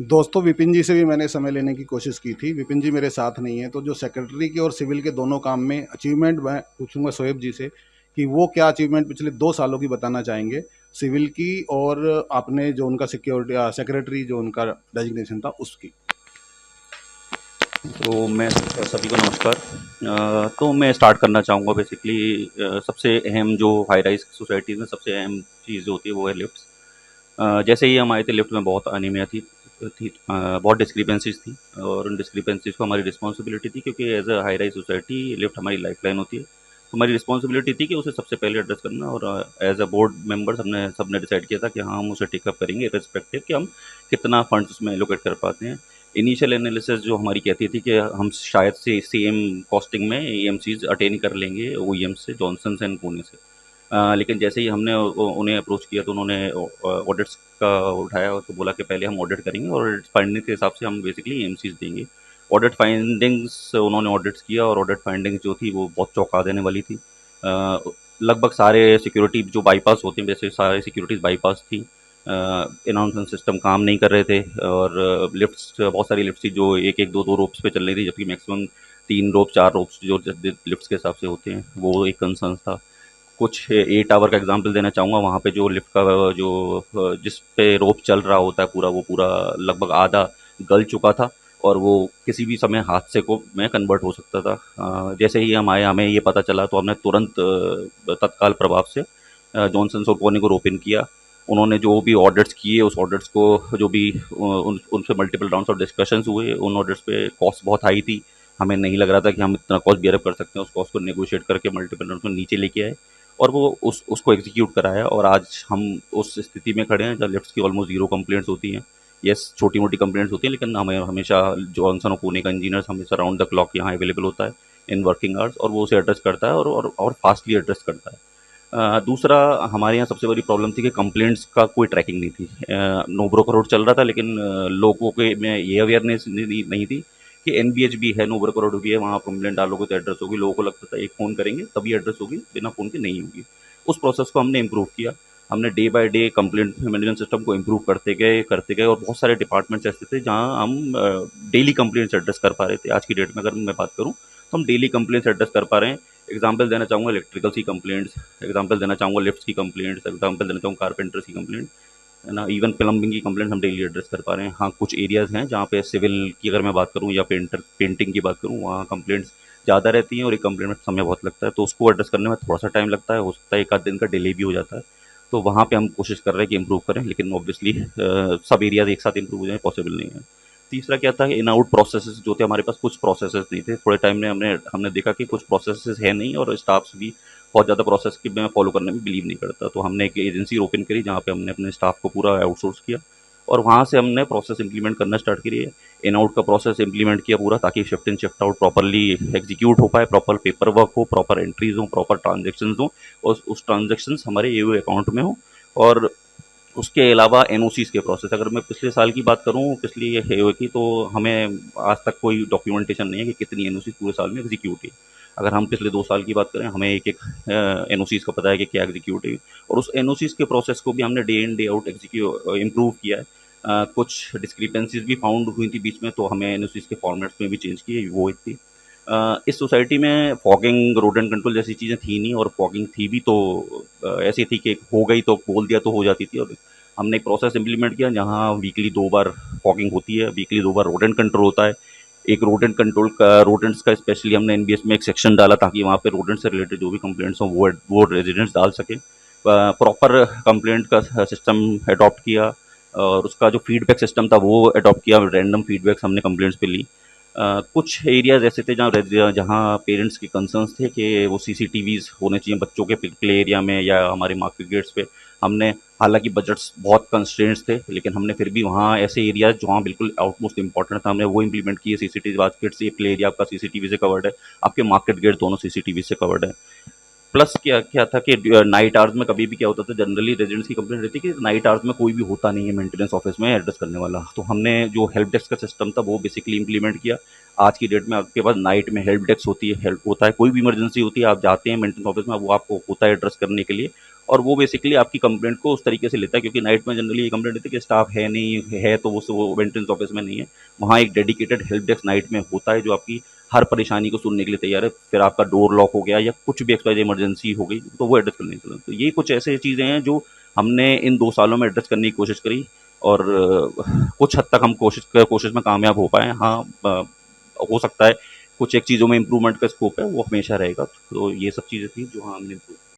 दोस्तों विपिन जी से भी मैंने समय लेने की कोशिश की थी। विपिन जी मेरे साथ नहीं है, तो जो सेक्रेटरी के और सिविल के दोनों काम में अचीवमेंट मैं पूछूंगा शोएब जी से कि वो क्या अचीवमेंट पिछले 2 सालों की बताना चाहेंगे, सिविल की और आपने जो उनका सिक्योरिटी सेक्रेटरी जो उनका डेजिग्नेशन था उसकी। तो मैं सभी को नमस्कार। तो मैं स्टार्ट करना चाहूँगा बेसिकली। सबसे अहम जो हाई राइज़ सोसाइटीज़ में सबसे अहम चीज़ जो होती है वो है लिफ्ट्स। जैसे ही हम आए थे लिफ्ट में बहुत अनिमिया बहुत डिस्क्रिपेंसीज़ थी और उन डिस्क्रिपेंसीज़ को हमारी रिस्पॉन्सिबिलिटी थी, क्योंकि as a high rise society lift हमारी लाइफ़लाइन होती है। तो हमारी रिस्पॉन्सिबिलिटी थी कि उसे सबसे पहले एड्रेस करना, और एज़ अ बोर्ड मेंबर्स हमने सबने डिसाइड किया था कि हाँ, हम उसे टेकअप करेंगे इर्रेस्पेक्टिव कि हम कितना फंड्स उसमें एलोकेट कर पाते हैं। इनिशियल एनालिसिस जो हमारी कहती थी कि हम शायद से सेम कॉस्टिंग में ईएमसीज़ अटेन कर लेंगे ओईएम से, जॉनसन्स एंड पुणे से। लेकिन जैसे ही हमने उन्हें अप्रोच किया तो उन्होंने ऑडिट्स का उठाया और तो बोला कि पहले हम ऑडिट करेंगे और ऑडिट फाइंडिंग के हिसाब से हम बेसिकली ईएमसीज़ देंगे। ऑडिट फाइंडिंग्स उन्होंने ऑडिट्स किया और ऑडिट फाइंडिंग्स जो थी वो बहुत चौंका देने वाली थी। लगभग सारे सिक्योरिटी जो बाईपास होते हैं, वैसे सारे सिक्योरिटीज़ बाईपास थी। अनाउंसमेंट सिस्टम काम नहीं कर रहे थे, और लिफ्ट्स बहुत सारी लिफ्ट्स थी जो एक एक दो दो रोप्स पे चल रही थी, जबकि मैक्सिमम 3 रोप 4 रोप्स जो लिफ्ट्स के हिसाब से होते हैं, वो एक कंसर्न था। कुछ ए टावर का एग्जांपल देना चाहूँगा। वहाँ पे जो लिफ्ट का जो जिस पे रोप चल रहा होता है पूरा, वो पूरा लगभग आधा गल चुका था, और वो किसी भी समय हादसे को में कन्वर्ट हो सकता था। जैसे ही हम आए हमें ये पता चला तो हमने तुरंत तत्काल प्रभाव से जॉनसन और कोनी को रोप इन किया। उन्होंने जो भी ऑडिट्स किए उस ऑडिट्स को जो भी उनसे मल्टीपल राउंड्स ऑफ डिस्कशंस हुए, उन ऑडिट्स पे कॉस्ट बहुत हाई थी। हमें नहीं लग रहा था कि हम इतना कॉस्ट बियर अप कर सकते हैं। उस कॉस्ट को नेगोशिएट करके मल्टीपल राउंड्स में नीचे लेके आए और वो उसको एग्जीक्यूट कराया, और आज हम उस स्थिति में खड़े हैं जब लिफ्ट्स की ऑलमोस्ट ज़ीरो कंप्लेंट्स होती हैं। येस, छोटी-मोटी कंप्लेंट्स होती हैं, लेकिन हमें हमेशा जॉनसन और पुणे का इंजीनियर्स हमेशा राउंड द क्लॉक यहाँ अवेलेबल होता है इन वर्किंग आवर्स, और वो उसे एड्रेस करता है और फास्टली एड्रेस करता है। दूसरा, हमारे यहाँ सबसे बड़ी प्रॉब्लम थी कि कंप्लेंट्स का कोई ट्रैकिंग नहीं थी। नो ब्रोकर रोड चल रहा था, लेकिन लोगों के में ये अवेयरनेस नहीं थी कि एनबीएचबी है, नो ब्रोकर रोड भी है, वहाँ आप कंप्लेंट डालोगे तो एड्रेस होगी। लोगों को लगता था एक फ़ोन करेंगे तभी एड्रेस होगी, बिना फ़ोन के नहीं होगी। उस प्रोसेस को हमने इम्प्रूव किया। हमने day by day complaint management system को इम्प्रूव करते गए, और बहुत सारे डिपार्टमेंट्स ऐसे थे जहाँ हम डेली कंप्लेंट्स एड्रेस कर पा रहे थे। आज की डेट में अगर मैं बात करूँ तो हम डेली कंप्लेंट्स एड्रेस कर पा रहे हैं। एग्जाम्पल देना चाहूँगा इलेक्ट्रिकल्स की कंप्लेंट्स, एग्जाम्पल देना चाहूँगा लिफ्ट्स की कंप्लेंट्स, एग्जाम्पल देना चाहूँगा कारपेंटर्स की कंप्लेंट, है ना, इवन प्लम्बिंग की कंप्लेंट हम डेली एड्रेस कर पा रहे हैं। हाँ, कुछ एरियाज़ हैं जहाँ पे सिविल की अगर मैं बात करूँ या पेंटिंग की बात करूँ, वहाँ कंप्लेंट्स ज़्यादा रहती हैं और एक कंप्लेंट में समय बहुत लगता है, तो उसको एड्रेस करने में थोड़ा सा टाइम लगता है, हो सकता है एक आध दिन का डिले भी हो जाता है। तो वहाँ पे हम कोशिश कर रहे हैं कि इम्प्रूव करें, लेकिन ऑब्वियसली सब एरियाज एक साथ इम्प्रूव हो जाए पॉसिबल नहीं है। तीसरा क्या था, इन आउट प्रोसेसेस जो थे हमारे पास, कुछ प्रोसेसेस नहीं थे। थोड़े टाइम में हमने हमने देखा कि कुछ प्रोसेसेस है नहीं, और स्टाफ्स भी बहुत ज़्यादा प्रोसेस की में फॉलो करने में बिलीव नहीं करता। तो हमने एक एजेंसी ओपन करी जहाँ पे हमने अपने स्टाफ को पूरा आउटसोर्स किया, और वहाँ से हमने प्रोसेस इंप्लीमेंट करना स्टार्ट करी है। इन आउट का प्रोसेस इंप्लीमेंट किया पूरा, ताकि shift in shift out properly execute हो पाए, प्रॉपर पेपर वर्क हो, प्रॉपर एंट्रीज हो, प्रॉपर ट्रांजेक्शन हो, और उस ट्रांजेक्शन हमारे ए अकाउंट में हो। और उसके अलावा एनओसीज़ के प्रोसेस, अगर मैं पिछले साल की बात करूँ, पिछली हेओ की, तो हमें आज तक कोई डॉक्यूमेंटेशन नहीं है कि कितनी एनओसी पूरे साल में एग्जीक्यूट हुई। अगर हम पिछले 2 साल की बात करें, हमें एक एक एनओसीज़ का पता है कि क्या एग्जीक्यूट हुई, और उस एनओसीज़ के प्रोसेस को भी हमने day in day out improve किया है। कुछ डिस्क्रिपेंसीज भी फाउंड हुई थी बीच में, तो हमें एनओसीज़ के फॉर्मेट्स में भी चेंज किए, वो एक थी। इस सोसाइटी में फॉगिंग, रोडेंट कंट्रोल जैसी चीज़ें थी नहीं, और फॉगिंग थी भी तो ऐसी थी कि हो गई तो बोल दिया तो हो जाती थी। और हमने एक प्रोसेस इम्प्लीमेंट किया जहाँ वीकली 2 बार फॉगिंग होती है, वीकली 2 बार रोडेंट कंट्रोल होता है। एक रोडेंट कंट्रोल का, रोडेंट्स का स्पेशली हमने एनबीएस में एक सेक्शन डाला, ताकि वहाँ पे रोडेंट से रिलेटेड जो भी कंप्लेंट्स हों वो रेजिडेंट्स डाल सकें। प्रॉपर कंप्लेंट का सिस्टम अडॉप्ट किया, और उसका जो फीडबैक सिस्टम था वो अडॉप्ट किया। रैंडम फीडबैक्स हमने कंप्लेंट्स पे ली। कुछ एरियाज़ ऐसे थे जहाँ पेरेंट्स के कंसर्न्स थे कि वो सीसीटीवीज़ होने चाहिए बच्चों के प्ले एरिया में या हमारे मार्केट गेट्स पे। हमने, हालांकि बजट्स बहुत कंस्ट्रेंट्स थे, लेकिन हमने फिर भी वहाँ ऐसे एरियाज जहाँ बिल्कुल आउटमोस्ट इंपॉर्टेंट था, हमने वो इंप्लीमेंट किए। सीसीटीवी मार्केट से प्ले एरिया आपका सीसीटीवी से कवर्ड है, आपके मार्केट गेट दोनों सीसीटीवी से कवर्ड है। प्लस क्या क्या था कि नाइट आवर्स में कभी भी क्या होता था, जनरली रेजिडेंट्स की कंप्लेंट रहती है कि नाइट आवर्स में कोई भी होता नहीं है मेंटेनेंस ऑफिस में एड्रेस करने वाला। तो हमने जो हेल्प डेस्क का सिस्टम था वो बेसिकली इंप्लीमेंट किया। आज की डेट में आपके पास नाइट में हेल्प डेस्क होती है, हेल्प होता है, कोई भी इमरजेंसी होती है आप जाते हैं मेंटेनेंस ऑफिस में, वो आपको होता है एड्रेस करने के लिए। और वो बेसिकली आपकी कंप्लेंट को उस तरीके से लेता है, क्योंकि नाइट में जनरली ये कंप्लेंट रहती है कि स्टाफ है नहीं है, तो वो मेंटेनेंस ऑफिस में नहीं है। वहाँ एक डेडिकेटेड हेल्प डेस्क नाइट में होता है जो आपकी हर परेशानी को सुनने के लिए तैयार है। फिर आपका डोर लॉक हो गया या कुछ भी एक्सवाइज़ इमरजेंसी हो गई तो वो एड्रेस करने के लिए। तो ये कुछ ऐसे चीज़ें हैं जो हमने इन 2 सालों में एड्रेस करने की कोशिश करी, और कुछ हद तक हम कोशिश में कामयाब हो पाए। हाँ, हो सकता है कुछ एक चीज़ों में इम्प्रूवमेंट का स्कोप है, वो हमेशा रहेगा। तो ये सब चीज़ें थी जो हाँ हमने